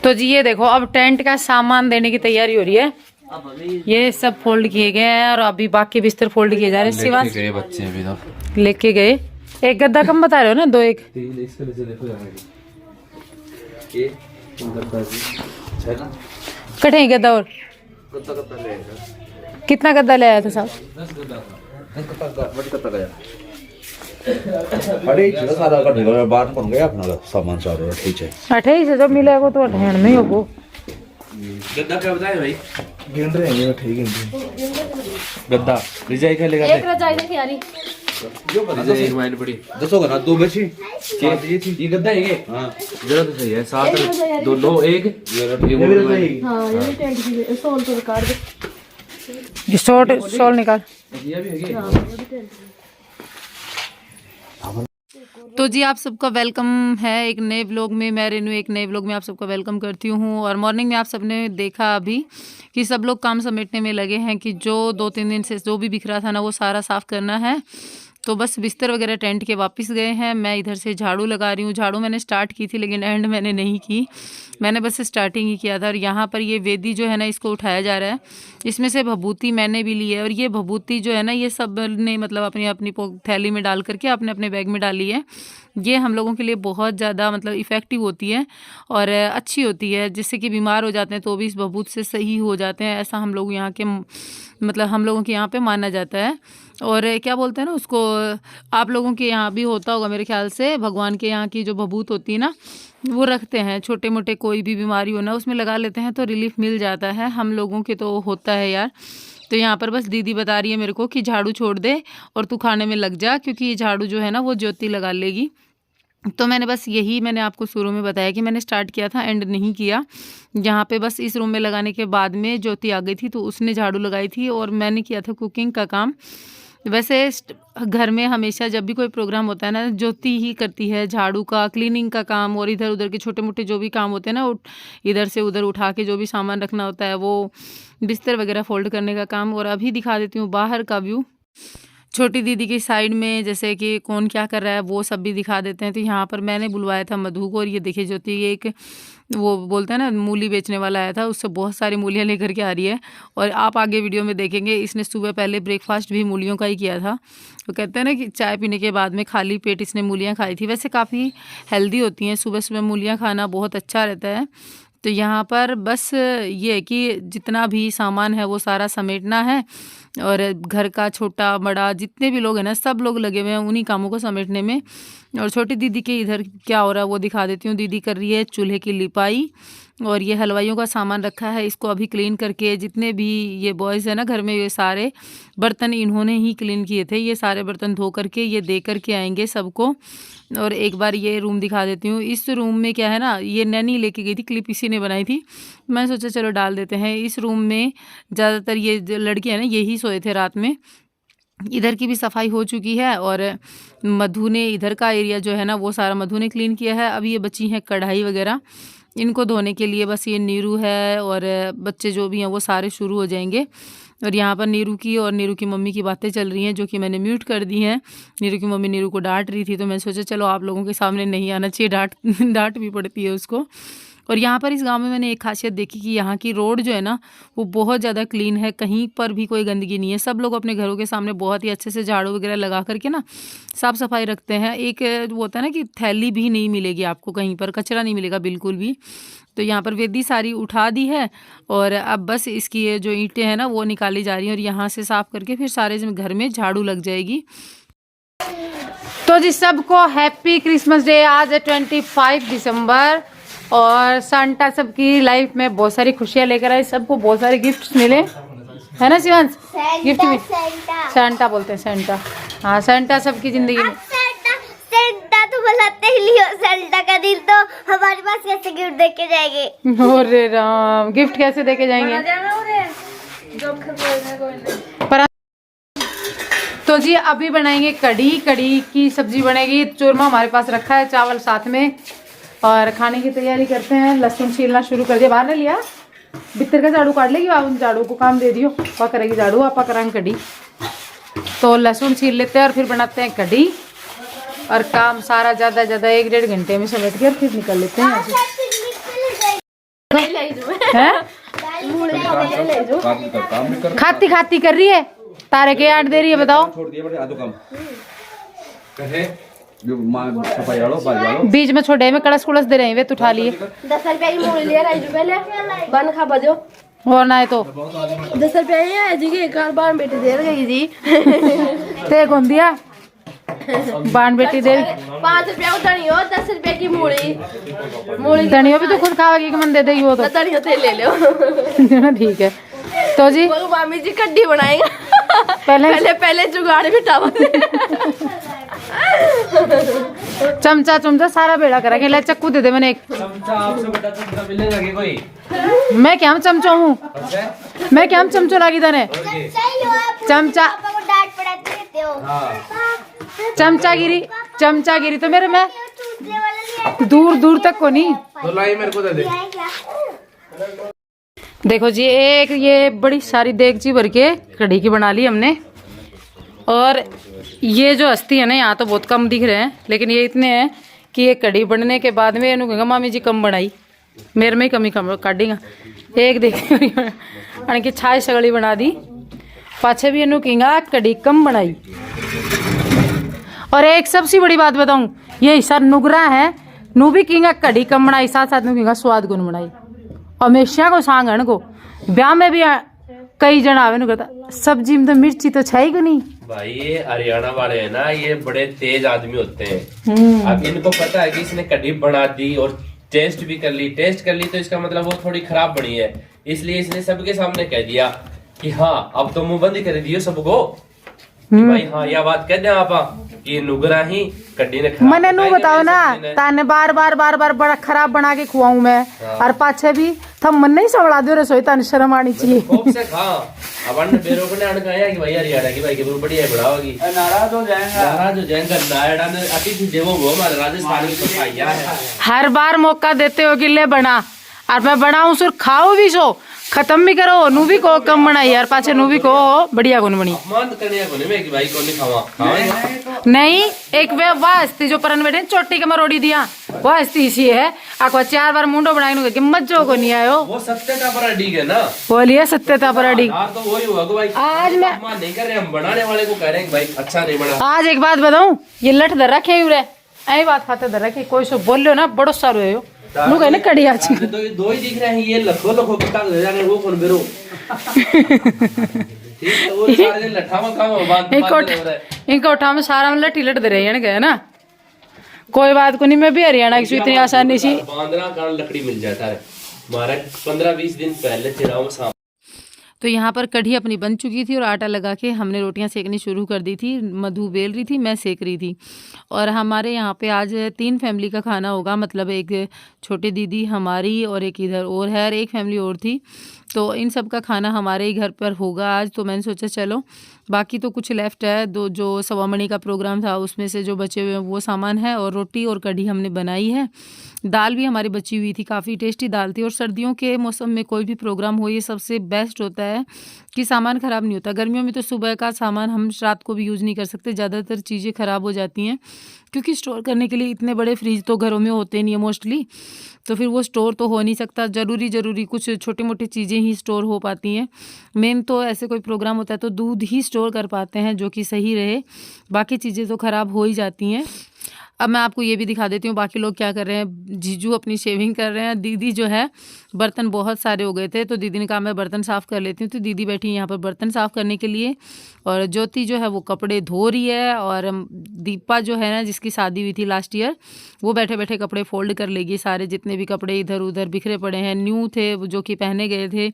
तो जी ये देखो अब टेंट का सामान देने की तैयारी हो रही है। ये सब फोल्ड किए गए हैं और अभी बाकी बिस्तर फोल्ड किए जा रहे हैं। सिवा बच्चे अभी तो लेके गए। एक गद्दा कम बता रहे हो ना, दो एक कटे गद्दा। और कितना गद्दा ले आया था साहब? सामान सारा ठीक है। 28 जब मिलेगा तो ढेर नहीं होगा। गद्दा क्या बताए भाई? गिन रहे हैं ठीक है। गद्दा रिजाई क्या लेगा? एक रजाई नहीं आ रही जो बता एक माइंड पड़ी 10 होगा ना, 2 बची ये गद्दा है। हां जरा तो सही है। 7 2 9 1 हां ये टेंट की सोल तो काट दे। ये शॉर्ट शॉल निकाल। ये भी है। तो जी आप सबका वेलकम है एक नए व्लॉग में। मैं रेनू एक नए व्लॉग में आप सबका वेलकम करती हूँ। और मॉर्निंग में आप सबने देखा अभी कि सब लोग काम समेटने में लगे हैं कि जो 2-3 दिन से जो भी बिखरा था ना वो सारा साफ़ करना है। तो बस बिस्तर वगैरह टेंट के वापस गए हैं। मैं इधर से झाड़ू लगा रही हूँ। झाड़ू मैंने स्टार्ट की थी लेकिन एंड मैंने नहीं की, मैंने बस स्टार्टिंग ही किया था। और यहाँ पर ये वेदी जो है ना इसको उठाया जा रहा है। इसमें से भभूति मैंने भी ली है और ये भभूति जो है ना ये सब ने मतलब अपनी अपनी थैली में डाल करके अपने अपने बैग में डाली है। ये हम लोगों के लिए बहुत ज़्यादा मतलब इफ़ेक्टिव होती है और अच्छी होती है, जिससे कि बीमार हो जाते हैं तो भी इस भभूत से सही हो जाते हैं। ऐसा हम लोग यहाँ के मतलब हम लोगों के यहाँ पे माना जाता है। और क्या बोलते हैं ना उसको, आप लोगों के यहाँ भी होता होगा मेरे ख्याल से। भगवान के यहाँ की जो भभूत होती है ना वो रखते हैं, छोटे मोटे कोई भी बीमारी हो ना उसमें लगा लेते हैं तो रिलीफ मिल जाता है। हम लोगों के तो होता है यार। तो यहाँ पर बस दीदी बता रही है मेरे को कि झाड़ू छोड़ दे और तू खाने में लग जा, क्योंकि ये झाड़ू जो है ना वो ज्योति लगा लेगी। तो मैंने बस यही मैंने आपको शुरू में बताया कि मैंने स्टार्ट किया था एंड नहीं किया। यहाँ पे बस इस रूम में लगाने के बाद में ज्योति आ गई थी तो उसने झाड़ू लगाई थी और मैंने किया था कुकिंग का काम। वैसे घर में हमेशा जब भी कोई प्रोग्राम होता है ना ज्योति ही करती है झाड़ू का, क्लीनिंग का काम और इधर उधर के छोटे मोटे जो भी काम होते हैं ना इधर से उधर उठा के जो भी सामान रखना होता है, वो बिस्तर वगैरह फोल्ड करने का काम। और अभी दिखा देती हूँ बाहर का व्यू। छोटी दीदी की साइड में जैसे कि कौन क्या कर रहा है वो सब भी दिखा देते हैं। तो यहाँ पर मैंने बुलवाया था मधु को और ये देखिए ज्योति एक वो बोलते हैं ना मूली बेचने वाला आया था, उससे बहुत सारी मूलियाँ लेकर के आ रही है। और आप आगे वीडियो में देखेंगे इसने सुबह पहले ब्रेकफास्ट भी मूलियों का ही किया था। तो कहते हैं ना कि चाय पीने के बाद में खाली पेट इसने मूलियाँ खाई थी। वैसे काफ़ी हेल्दी होती हैं, सुबह सुबह मूलियाँ खाना बहुत अच्छा रहता है। तो यहाँ पर बस ये है कि जितना भी सामान है वो सारा समेटना है और घर का छोटा बड़ा जितने भी लोग हैं ना सब लोग लगे हुए हैं उन्हीं कामों को समेटने में। और छोटी दीदी के इधर क्या हो रहा है वो दिखा देती हूँ। दीदी कर रही है चूल्हे की लिपाई और ये हलवाइयों का सामान रखा है, इसको अभी क्लीन करके जितने भी ये बॉयज़ है ना घर में ये सारे बर्तन इन्होंने ही क्लीन किए थे। ये सारे बर्तन धो करके ये दे करके आएंगे सबको। और एक बार ये रूम दिखा देती हूँ। इस रूम में क्या है ना ये नैनी लेके गई थी, क्लिप इसी ने बनाई थी, मैंने सोचा चलो डाल देते हैं। इस रूम में ज़्यादातर ये लड़के हैं ना यही सोए थे रात में। इधर की भी सफाई हो चुकी है और मधु ने इधर का एरिया जो है ना वो सारा मधु ने क्लीन किया है। अब ये बची हैं कढ़ाई वगैरह, इनको धोने के लिए बस ये नीरू है और बच्चे जो भी हैं वो सारे शुरू हो जाएंगे। और यहाँ पर नीरू की और नीरू की मम्मी की बातें चल रही हैं जो कि मैंने म्यूट कर दी हैं। नीरू की मम्मी नीरू को डांट रही थी तो मैंने सोचा चलो आप लोगों के सामने नहीं आना चाहिए, डांट भी पड़ती है उसको। और यहाँ पर इस गांव में मैंने एक खासियत देखी कि यहाँ की रोड जो है ना वो बहुत ज़्यादा क्लीन है, कहीं पर भी कोई गंदगी नहीं है। सब लोग अपने घरों के सामने बहुत ही अच्छे से झाड़ू वगैरह लगा करके ना साफ़ सफाई रखते हैं। एक वो होता है ना कि थैली भी नहीं मिलेगी आपको, कहीं पर कचरा नहीं मिलेगा बिल्कुल भी। तो यहाँ पर वेदी सारी उठा दी है और अब बस इसकी ये जो ईंटें हैं ना वो निकाली जा रही हैं और यहाँ से साफ़ करके फिर सारे घर में झाड़ू लग जाएगी। तो जी सबको हैप्पी क्रिसमस डे। आज है 25 दिसंबर और सांता सबकी लाइफ में बहुत सारी खुशियाँ लेकर आए, सबको बहुत सारे गिफ्ट्स मिले है ना शिवांश? गिफ्ट में सांता बोलते हैं, सांता। हाँ सांता सबकी जिंदगी में। सांता तो बुलाते ही लियो, सांता का दिल तो हमारे पास कैसे गिफ्ट देके जाएंगे? अरे राम, गिफ्ट कैसे देके जाएंगे? तो जी अभी बनाएंगे कढ़ी, कढ़ी की सब्जी बनेगी। चूरमा हमारे पास रखा है, चावल साथ में और खाने की तैयारी करते हैं। लहसुन छीलना शुरू कर दिया, बाहर ने लिया बिस्तर का झाड़ू काट लेगी, आप उन झाड़ू को काम दे दियो, आपा करेगी झाड़ू, आपा कराएंगे कढ़ी। तो लहसुन छील लेते हैं और फिर बनाते हैं कढ़ी और काम सारा ज़्यादा 1-1.5 घंटे में समेट के और फिर निकल लेते हैं यहाँ से। है खाती खाती कर रही है, तारे के आठ दे रही है, बताओ। छोड़ दिया बड़े आधो काम कहे जो सफाई वालों बाज वालों बीच में छोटे में कड़स कुड़स दे रहे हैं वे, तो उठा लिए। 10 रुपए की मूली ले रहा है पहले बन खा बजो और ना है तो 10 रुपए है जी के एक बार बेटी दे गई जी ते कौन दिया बाण बेटी दे 5 रुपए धनियो 10 रुपए की मूली धनियो भी तो खुद खाओगी कि मन दे देगी वो तो धनियो थे ले लो ठीक है तो जी मामी जी कड्डी बनाएगा पहले जुगाड़ बिठावा चमचा चमचा सारा बेड़ा करेंगे। ले चक्कू दे दे मैंने एक चमचा आपसे बड़ा चमचा मिलेगा कि कोई मैं क्या चमचो हूँ मैं क्या चमचो लागी तने चमचा चमचागिरी तो मेरे में दूर दूर तक को नहीं। तो लाई मेरे को दे दे। देखो जी एक ये बड़ी सारी देगची भर के कढ़ी की बना ली हमने, और ये जो हस्ती है ना यहाँ तो बहुत कम दिख रहे हैं, लेकिन ये इतने हैं कि ये कढ़ी बनने के बाद में इन्होंने कहा मामी जी कम बनाई, मेरे में ही कमी कम काटेगा। एक देखिए की छाछ सगड़ी बना दी, पाछे भी इन्होंने कहेंगा कढ़ी कम बनाई। और एक सबसे बड़ी बात बताऊं, ये हिस्सा नुगरा है, नू भी कहेंगा कढ़ी कम बनाई, साथ साथ में कहेंगा स्वाद गुण बनाई। हमेशा को सांगण को ब्याह में भी कई जन आवे करता सब्जी में तो मिर्ची तो छाई को नहीं। भाई ये हरियाणा वाले हैं ना, ये बड़े तेज आदमी होते हैं। अब इनको पता है कि इसने कढ़ी बना दी और टेस्ट भी कर ली, तो इसका मतलब वो थोड़ी खराब बनी है, इसलिए इसने सबके सामने कह दिया कि हाँ अब तो मुंह बंदी कर दियो सबको कि भाई हाँ यह बात कह दे आप कि नुगरा ही कड्डी ने मैंने नू बताओ ना ताने बार बार बड़ा खराब बना के खुआऊं मैं। और पाछे भी थम मन नहीं सवड़ा दो रसोई, ताने शर्म आनी चाहिए। खूब से खा अब अन्न बेरो को ने अनकाया कि भाई हरियाणा की भाई के बढ़िया बढ़ाओगी, नाराज हो जाएगा नायड़ा ने अतिथि देवो वो हमारे राजस्थान की सफाइया है। हर बार मौका देते हो कि ले बना, और मैं बनाऊं सुर खाओ भी सो खत्म भी करो, नू भी को कम बनाई यार, पाछे नू भी को बढ़िया गुन बनी कि भाई कौन नहीं खावा नहीं। एक वे वाह हस्ती जो परन बैठे चोटी के मरोड़ी दिया वो हस्ती इसी है, आको 4 बार मुंडो बनाए कि मज्जो को नहीं आयो, वो सत्यता पर अड़ी है ना, बोलिए सत्यता पर अड़ी। तो वही हुआ भाई आज मैं नहीं कर रहे, हम बनाने वाले को कह रहे हैं भाई अच्छा नहीं बना। आज एक बात बताऊं, ये लठ धर रखे रे ऐ बात खाते धर रखे, कोई सो बोल लो ना बड़ो सारो है नु कहने कड़ी आज दो ही दिख रहे हैं, ये लखो लखो कितना ले जाने वो कौन बेरो ठीक है वो सारे दिन लठा में काम बात इनका उठा में सारा में लठी लट दे रहे हैं गए ना, कोई बात को नहीं। मैं भी हरियाणा की इतनी आसानी से बांधना कारण लकड़ी मिल जाता है, हमारा 15-20 दिन पहले चिराव। तो यहाँ पर कढ़ी अपनी बन चुकी थी और आटा लगा के हमने रोटियाँ सेकनी शुरू कर दी थी। मधु बेल रही थी, मैं सेक रही थी। और हमारे यहाँ पे आज 3 फैमिली का खाना होगा, मतलब एक छोटी दीदी हमारी और एक इधर और है और एक फैमिली और थी, तो इन सब का खाना हमारे ही घर पर होगा आज। तो मैंने सोचा चलो बाकी तो कुछ लेफ्ट है, दो जो सवामणी का प्रोग्राम था उसमें से जो बचे हुए हैं वो सामान है, और रोटी और कढ़ी हमने बनाई है। दाल भी हमारी बची हुई थी, काफ़ी टेस्टी दाल थी। और सर्दियों के मौसम में कोई भी प्रोग्राम हो ये सबसे बेस्ट होता है कि सामान ख़राब नहीं होता। गर्मियों में तो सुबह का सामान हम रात को भी यूज़ नहीं कर सकते, ज़्यादातर चीज़ें ख़राब हो जाती हैं, क्योंकि स्टोर करने के लिए इतने बड़े फ्रिज तो घरों में होते नहीं है मोस्टली, तो फिर वो स्टोर तो हो नहीं सकता। ज़रूरी कुछ छोटी मोटी चीज़ें ही स्टोर हो पाती हैं। मेन तो ऐसे कोई प्रोग्राम होता है तो दूध ही स्टोर कर पाते हैं जो कि सही रहे, बाकी चीज़ें तो ख़राब हो ही जाती हैं। अब मैं आपको ये भी दिखा देती हूँ बाकी लोग क्या कर रहे हैं। जीजू अपनी शेविंग कर रहे हैं, दीदी जो है बर्तन बहुत सारे हो गए थे तो दीदी ने कहा मैं बर्तन साफ़ कर लेती हूँ, तो दीदी बैठी यहाँ पर बर्तन साफ़ करने के लिए, और ज्योति जो है वो कपड़े धो रही है, और दीपा जो है ना जिसकी शादी हुई थी लास्ट ईयर वो बैठे बैठे कपड़े फोल्ड कर लेगी। सारे जितने भी कपड़े इधर उधर बिखरे पड़े हैं, न्यू थे जो कि पहने गए थे,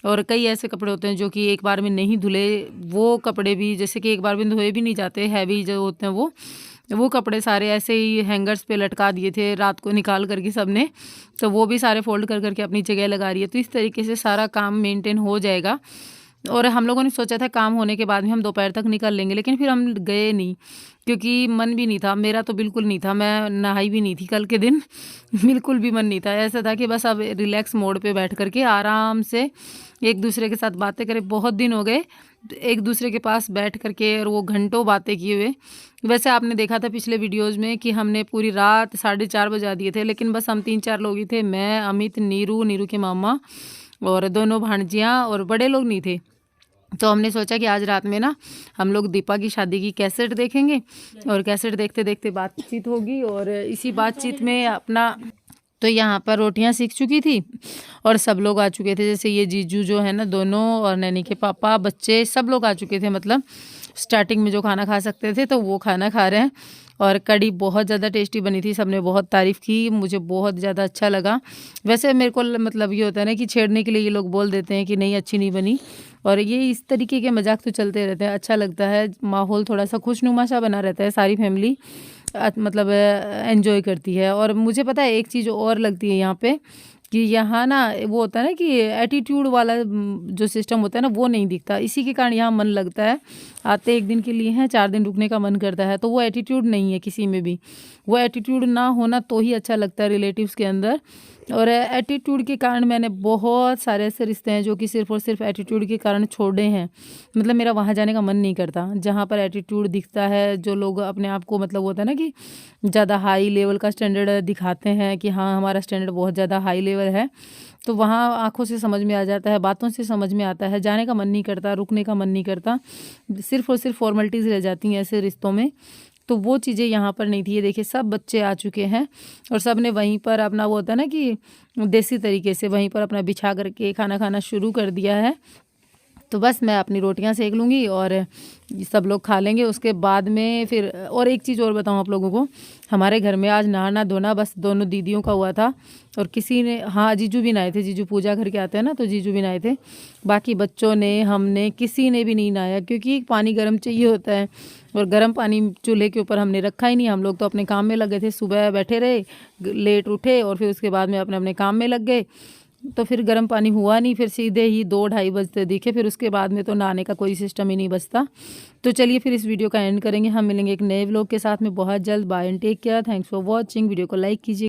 और कई ऐसे कपड़े होते हैं जो कि एक बार में नहीं धुले, वो कपड़े भी जैसे कि एक बार में धोए भी नहीं जाते, हैवी जो होते हैं वो कपड़े सारे ऐसे ही हैंगर्स पे लटका दिए थे रात को निकाल करके सबने, तो वो भी सारे फोल्ड कर करके अपनी जगह लगा रही है। तो इस तरीके से सारा काम मेंटेन हो जाएगा। और हम लोगों ने सोचा था काम होने के बाद में हम दोपहर तक निकल लेंगे, लेकिन फिर हम गए नहीं क्योंकि मन भी नहीं था। मेरा तो बिल्कुल नहीं था, मैं नहाई भी नहीं थी कल के दिन बिल्कुल भी मन नहीं था। ऐसा था कि बस अब रिलैक्स मोड पे बैठ करके आराम से एक दूसरे के साथ बातें करें। बहुत दिन हो गए एक दूसरे के पास बैठ करके और वो घंटों बातें किए हुए। वैसे आपने देखा था पिछले वीडियोज़ में कि हमने पूरी रात 4:30 बजा दिए थे, लेकिन बस हम 3-4 लोग ही थे, मैं, अमित, नीरू के मामा और दोनों भांजियाँ, और बड़े लोग नहीं थे। तो हमने सोचा कि आज रात में ना हम लोग दीपा की शादी की कैसेट देखेंगे और कैसेट देखते देखते बातचीत होगी। और इसी बातचीत में अपना तो यहाँ पर रोटियाँ सीख चुकी थी और सब लोग आ चुके थे, जैसे ये जीजू जो है ना दोनों, और नैनी के पापा, बच्चे, सब लोग आ चुके थे। मतलब स्टार्टिंग में जो खाना खा सकते थे तो वो खाना खा रहे हैं। और कड़ी बहुत ज़्यादा टेस्टी बनी थी, सबने बहुत तारीफ़ की, मुझे बहुत ज़्यादा अच्छा लगा। वैसे मेरे को मतलब ये होता है ना कि छेड़ने के लिए ये लोग बोल देते हैं कि नहीं अच्छी नहीं बनी, और ये इस तरीके के मजाक तो चलते रहते हैं, अच्छा लगता है। माहौल थोड़ा सा खुशनुमा सा बना रहता है, सारी फैमिली मतलब एंजॉय करती है। और मुझे पता है एक चीज़ और लगती है यहाँ पे कि यहाँ ना वो होता है ना कि एटीट्यूड वाला जो सिस्टम होता है ना वो नहीं दिखता, इसी के कारण यहाँ मन लगता है। आते एक दिन के लिए हैं, 4 दिन रुकने का मन करता है, तो वो एटीट्यूड नहीं है किसी में भी। वो एटीट्यूड ना होना तो ही अच्छा लगता है रिलेटिव्स के अंदर। और एटीट्यूड के कारण मैंने बहुत सारे ऐसे रिश्ते हैं जो कि सिर्फ और सिर्फ एटीट्यूड के कारण छोड़े हैं। मतलब मेरा वहाँ जाने का मन नहीं करता जहाँ पर एटीट्यूड दिखता है, जो लोग अपने आप को मतलब होता है ना कि ज़्यादा हाई लेवल का स्टैंडर्ड दिखाते हैं कि हाँ हमारा स्टैंडर्ड बहुत ज़्यादा हाई लेवल है, तो वहाँ आंखों से समझ में आ जाता है, बातों से समझ में आता है, जाने का मन नहीं करता, रुकने का मन नहीं करता, सिर्फ और सिर्फ फॉर्मेलिटीज़ रह जाती हैं ऐसे रिश्तों में। तो वो चीज़ें यहाँ पर नहीं थी। ये देखिए सब बच्चे आ चुके हैं और सब ने वहीं पर अपना वो होता है ना कि देसी तरीके से वहीं पर अपना बिछा करके खाना खाना शुरू कर दिया है। तो बस मैं अपनी रोटियां सेक लूँगी और सब लोग खा लेंगे उसके बाद में फिर। और एक चीज़ और बताऊँ आप लोगों को, हमारे घर में आज नहाना धोना बस दोनों दीदियों का हुआ था, और किसी ने, हाँ जीजू भी नहाए थे, जीजू पूजा करके आते हैं ना तो जीजू भी नहाए थे। बाकी बच्चों ने, हमने, किसी ने भी नहीं नहाया क्योंकि पानी गर्म चाहिए होता है, और गर्म पानी चूल्हे के ऊपर हमने रखा ही नहीं। हम लोग तो अपने काम में लगे थे, सुबह बैठे रहे, लेट उठे और फिर उसके बाद में अपने अपने काम में लग गए, तो फिर गर्म पानी हुआ नहीं। फिर सीधे ही 2-2:30 बजते दिखे, फिर उसके बाद में तो नहाने का कोई सिस्टम ही नहीं बचता। तो चलिए फिर इस वीडियो का एंड करेंगे, हम मिलेंगे एक नए व्लॉग के साथ में बहुत जल्द। Bye and take care, thanks for watching. Video को लाइक कीजिए।